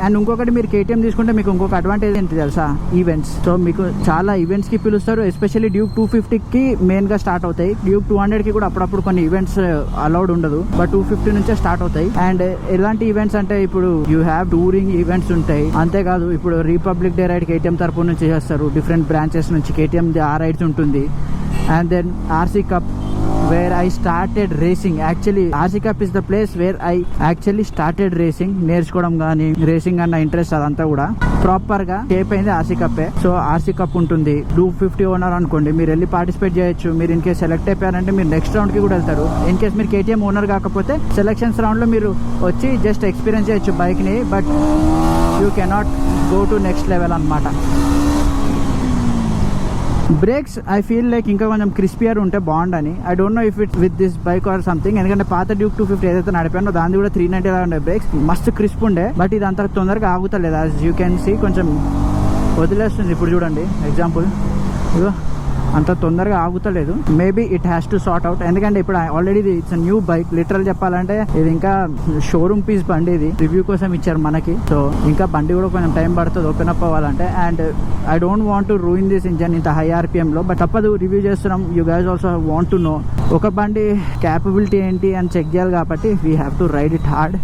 And ఇంకొకటి మీరు KTM తీసుకుంటే మీకు ఇంకొక అడ్వాంటేజ్ ఏంటి తెలుసా, ఈవెంట్స్. సో మీకు చాలా ఈవెంట్స్ కి పిలుస్తారు, ఎస్పెషల్లీ డ్యూక్ 250కి మెయిన్ గా స్టార్ట్ అవుతాయి. డ్యూక్ 200కి కూడా అప్పుడప్పుడు కొన్ని ఈవెంట్స్ అలౌడ్ ఉండదు, బట్ 250 నుంచే స్టార్ట్ అవుతాయి. అండ్ ఎలాంటి ఈవెంట్స్ అంటే ఇప్పుడు యూ హ్యావ్ టూరింగ్ ఈవెంట్స్ ఉంటాయి. అంతేకాదు ఇప్పుడు రిపబ్లిక్ డే రైడ్ KTM తరపు నుంచి చేస్తారు, డిఫరెంట్ బ్రాంచెస్ నుంచి KTM ఆ రైడ్స్ ఉంటుంది. And then RC Cup where I started racing. Actually RC Cup is the place where I actually started racing. నేర్చుకోవడం కానీ రేసింగ్ అన్న ఇంట్రెస్ట్ అదంతా కూడా ప్రాపర్ గా షేప్ అయింది RC Cup. So RC Cup ఉంటుంది. 250 ఓనర్ అనుకోండి, మీరు వెళ్ళి పార్టిసిపేట్ చేయొచ్చు. మీరు ఇన్ కేస్ సెలెక్ట్ అయిపోయారంటే మీరు నెక్స్ట్ రౌండ్ కి కూడా వెళ్తారు. ఇన్ కేస్ మీరు KTM ఓనర్ కాకపోతే సెలెక్షన్స్ రౌండ్ లో మీరు వచ్చి జస్ట్ ఎక్స్పీరియన్స్ చేయొచ్చు బైక్ ని, but you cannot go to next level అన్నమాట. బ్రేక్స్ ఐ ఫీల్ లైక్ ఇంకా కొంచెం క్రిస్పియర్ ఉంటే బాగుండని. I don't know if it with this bike or something, ఎందుకంటే పాత డ్యూక్ 250 ఏదైతే నడిపానో దాని కూడా 390 లా ఉండే బ్రేక్స్, మస్తు క్రిస్ప్ ఉండే. బట్ ఇది అంత తొందరగా ఆగుతలేదు. యాజ్ యూ కెన్ సీ కొంచెం వదిలేస్తుంది. ఇప్పుడు చూడండి ఎగ్జాంపుల్, ఇగో అంత తొందరగా ఆగుతలేదు. Maybe it has to sort out, ఎందుకంటే ఇప్పుడు already it's new bike. Literal చెప్పాలంటే ఇది ఇంకా షోరూమ్ పీస్ బండి, ఇది రివ్యూ కోసం ఇచ్చారు మనకి. సో ఇంకా బండి కూడా కొంచెం టైం పడుతుంది ఓపెన్ అప్ అవ్వాలంటే. And I don't want to ruin this engine ఇంత హై RPM లో, బట్ తప్పదు, రివ్యూ చేస్తున్నాం. You guys also want to know ఒక బండి క్యాపబిలిటీ ఏంటి అని చెక్ చేయాలి కాబట్టి we have to ride it hard.